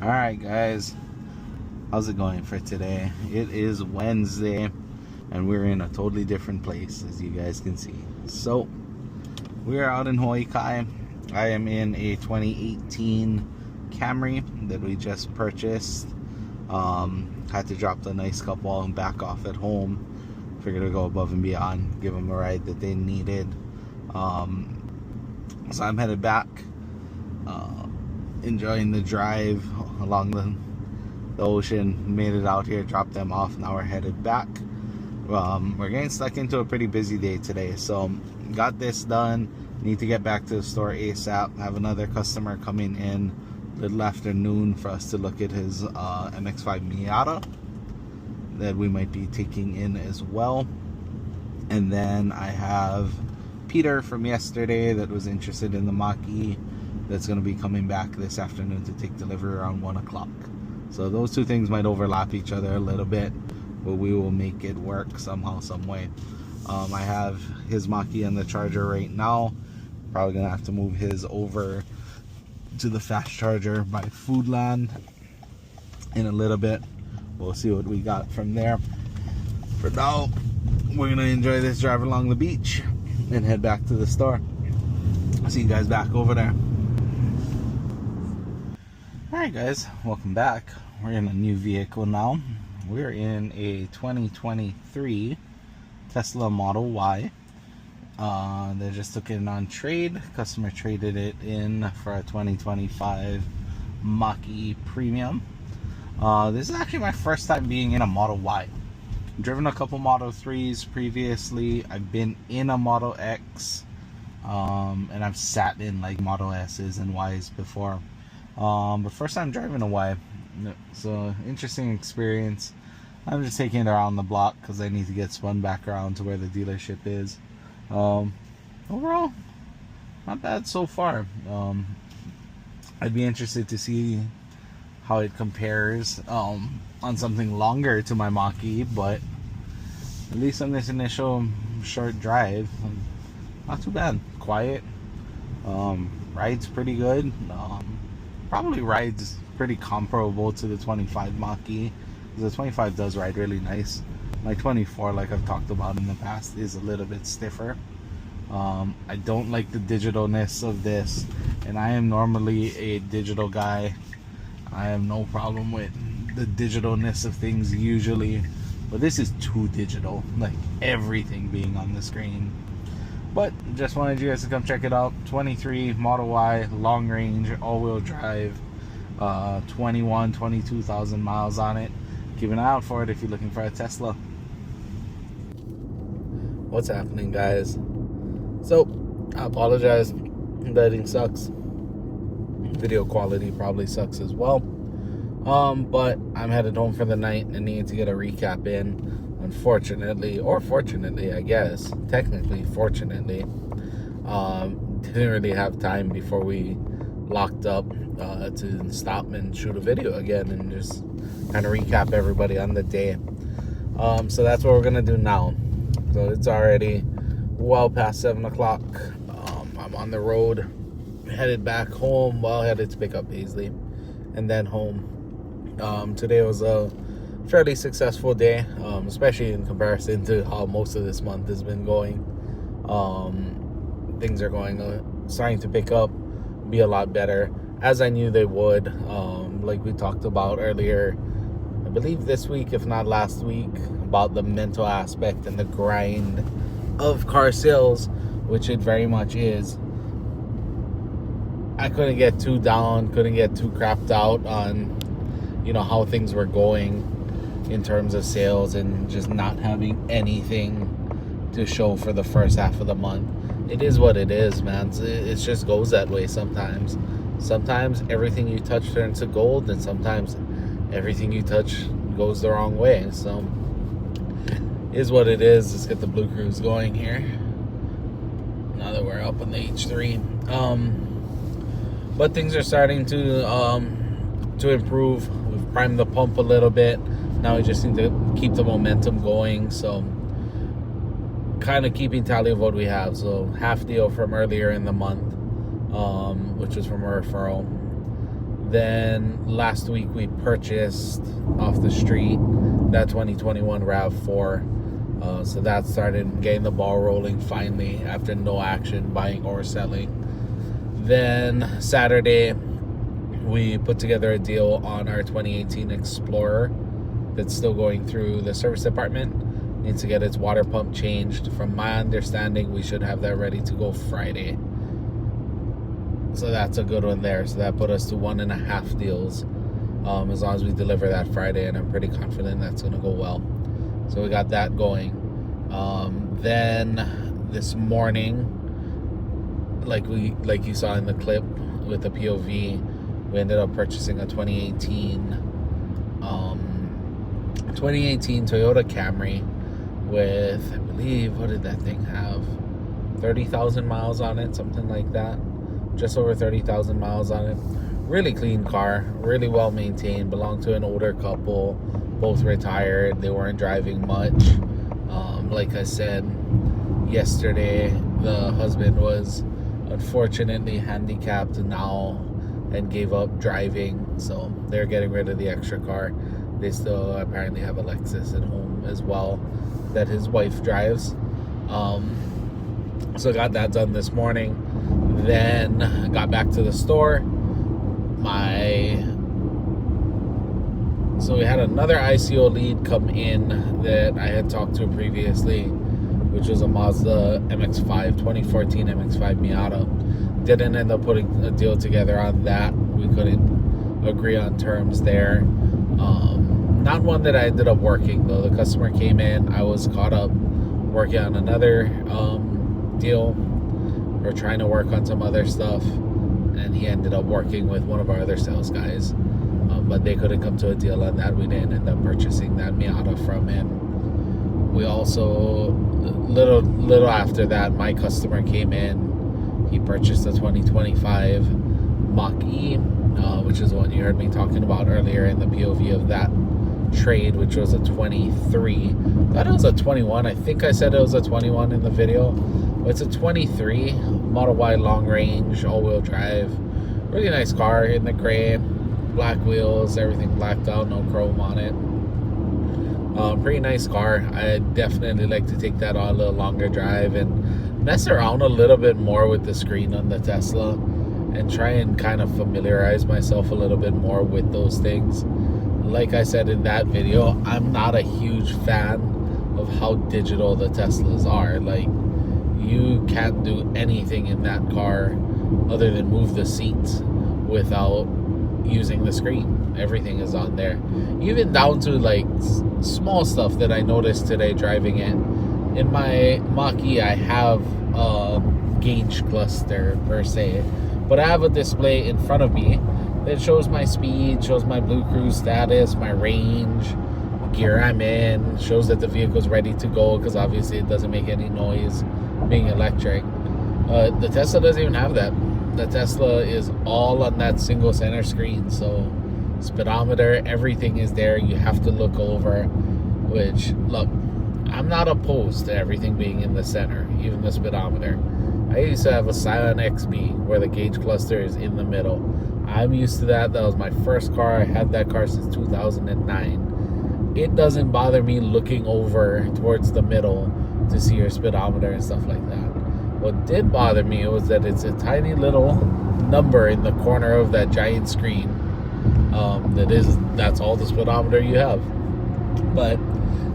Alright guys, how's it going for today? It is Wednesday and we're in a totally different place, as you guys can see. So we're out in Hawaii Kai. I am in a 2018 Camry that we just purchased. Had to drop the nice couple and back off at home. Figured to go above and beyond, give them a ride that they needed. So I'm headed back, enjoying the drive along the ocean. Made it out here, dropped them off. Now we're headed back. We're getting stuck into a pretty busy day today, so got this done. Need to get back to the store ASAP. Have another customer coming in little afternoon for us to look at his MX-5 Miata that we might be taking in as well. And then I have Peter from yesterday that was interested in the Mach-E that's going to be coming back this afternoon to take delivery around 1 o'clock. So those two things might overlap each other a little bit, but we will make it work somehow, some way. I have his Mach-E on the charger right now. Probably going to have to move his over to the fast charger by Foodland in a little bit. We'll see what we got from there. For now, we're going to enjoy this drive along the beach and head back to the store. See you guys back over there. Alright guys, welcome back. We're in a new vehicle now. We're in a 2023 Tesla Model Y. They just took it on trade. Customer traded it in for a 2025 Mach-E Premium. This is actually my first time being in a Model Y. I've driven a couple Model 3s previously. I've been in a Model X, and I've sat in like Model S's and Ys before. But first time driving a Y. So interesting experience. I'm just taking it around the block because I need to get spun back around to where the dealership is. Overall, not bad so far. I'd be interested to see how it compares on something longer to my Mach-E, but at least on this initial short drive, not too bad. Quiet, rides pretty good. Probably rides pretty comparable to the 25 Mach-E. The 25 does ride really nice. My 24, like I've talked about in the past, is a little bit stiffer. I don't like the digitalness of this, and I am normally a digital guy. I have no problem with the digitalness of things usually, but this is too digital, like everything being on the screen. But just wanted you guys to come check it out. 23 Model Y, long range, all-wheel drive, 22,000 miles on it. Keep an eye out for it if you're looking for a Tesla. What's happening, guys? So, I apologize. Lighting sucks. Video quality probably sucks as well. But I'm headed home for the night and need to get a recap in. Unfortunately, or fortunately, I guess. Technically, fortunately. Didn't really have time before we locked up to stop and shoot a video again and just kind of recap everybody on the day. So that's what we're going to do now. So it's already well past 7 o'clock. I'm on the road, headed back home. Well, headed to pick up Paisley and then home. Today was a fairly successful day, especially in comparison to how most of this month has been going. Things are going starting to pick up, be a lot better, as I knew they would. Like we talked about earlier, I believe this week, if not last week, about the mental aspect and the grind of car sales, which it very much is. I couldn't get too down, couldn't get too crapped out on, how things were going in terms of sales and just not having anything to show for the first half of the month. It is what it is, man. It just goes that way sometimes. Sometimes everything you touch turns to gold, and sometimes everything you touch goes the wrong way. So, is what it is. Let's get the Blue Cruise going here. Now that we're up on the H3. But things are starting to improve. We've primed the pump a little bit. Now we just need to keep the momentum going. So, kind of keeping tally of what we have. So, half deal from earlier in the month, which was from a referral. Then last week we purchased off the street that 2021 RAV4. So that started getting the ball rolling finally after no action, buying or selling. Then Saturday we put together a deal on our 2018 Explorer that's still going through the service department. Needs to get its water pump changed. From my understanding, we should have that ready to go Friday. So that's a good one there. So that put us to 1.5 deals as long as we deliver that Friday, and I'm pretty confident that's going to go well. So we got that going. Then this morning, like you saw in the clip with the POV, we ended up purchasing a 2018 Toyota Camry with, I believe, what did that thing have? 30,000 miles on it, something like that. Just over 30,000 miles on it. Really clean car, really well maintained. Belonged to an older couple, both retired. They weren't driving much. Like I said yesterday, the husband was unfortunately handicapped now and gave up driving, so they're getting rid of the extra car. They still apparently have a Lexus at home as well that his wife drives. So got that done this morning. Then got back to the store. So we had another ICO lead come in that I had talked to previously, which was a Mazda MX-5, 2014 MX-5 Miata. Didn't end up putting a deal together on that. We couldn't agree on terms there. Not one that I ended up working, though. The customer came in. I was caught up working on another deal. We're trying to work on some other stuff, and he ended up working with one of our other sales guys. But they couldn't come to a deal on that. We didn't end up purchasing that Miata from him. We also, little after that, my customer came in. He purchased a 2025 Mach-E, which is the one you heard me talking about earlier in the POV of that trade, which was a 23. I thought it was a 21. I think I said it was a 21 in the video. But it's a 23 Model Y long range, all-wheel drive. Really nice car in the gray. Black wheels, everything blacked out, no chrome on it. Pretty nice car. I definitely like to take that on a little longer drive and mess around a little bit more with the screen on the Tesla and try and kind of familiarize myself a little bit more with those things. Like I said in that video, I'm not a huge fan of how digital the Teslas are. Like, you can't do anything in that car other than move the seats without using the screen. Everything is on there, even down to like small stuff that I noticed today driving it. In my Mach-E, I have a gauge cluster per se, but I have a display in front of me that shows my speed, shows my Blue Cruise status, my range, gear I'm in, shows that the vehicle's ready to go, because obviously it doesn't make any noise being electric. The Tesla doesn't even have that. The Tesla is all on that single center screen, so speedometer, everything is there. You have to look over, which, look, I'm not opposed to everything being in the center, even the speedometer. I used to have a Scion XB where the gauge cluster is in the middle. I'm used to that. That was my first car. I had that car since 2009. It doesn't bother me looking over towards the middle to see your speedometer and stuff like that. What did bother me was that it's a tiny little number in the corner of that giant screen. That's all the speedometer you have. But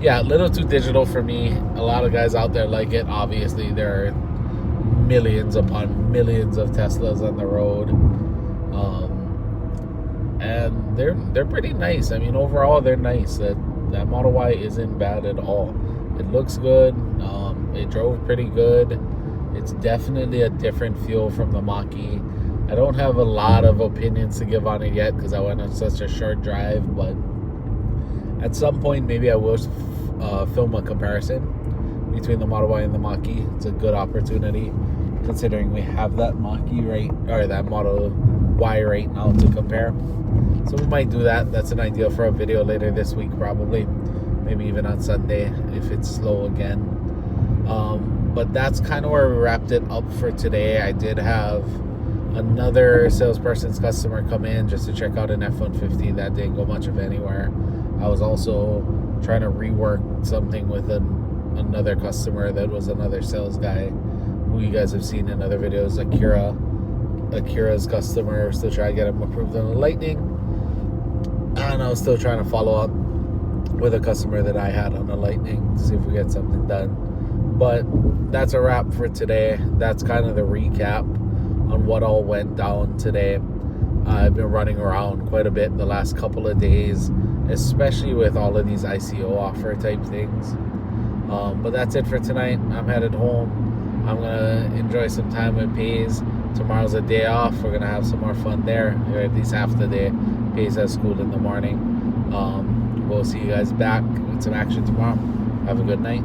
yeah, a little too digital for me. A lot of guys out there like it. Obviously, there are millions upon millions of Teslas on the road, and they're pretty nice. I mean, overall, they're nice. That Model Y isn't bad at all. It looks good. It drove pretty good. It's definitely a different feel from the Mach-E. I don't have a lot of opinions to give on it yet because I went on such a short drive, but at some point maybe I will film a comparison between the Model Y and the Mach-E. It's a good opportunity considering we have that Mach-E that Model Y right now to compare. So we might do that. That's an idea for a video later this week, probably. Maybe even on Sunday if it's slow again. But that's kind of where we wrapped it up for today. I did have another salesperson's customer come in just to check out an F-150 that didn't go much of anywhere. I was also trying to rework something with another customer that was another sales guy who you guys have seen in other videos. Akira's customer, still trying to get him approved on the Lightning, and I was still trying to follow up with a customer that I had on the Lightning to see if we get something done. But that's a wrap for today. That's kind of the recap on what all went down today. I've been running around quite a bit the last couple of days, especially with all of these ICO offer type things. But that's it for tonight. I'm headed home. I'm gonna enjoy some time with Pays. Tomorrow's a day off. We're gonna have some more fun there, or at least half the day. Pays has school in the morning. We'll see you guys back with some action tomorrow. Have a good night.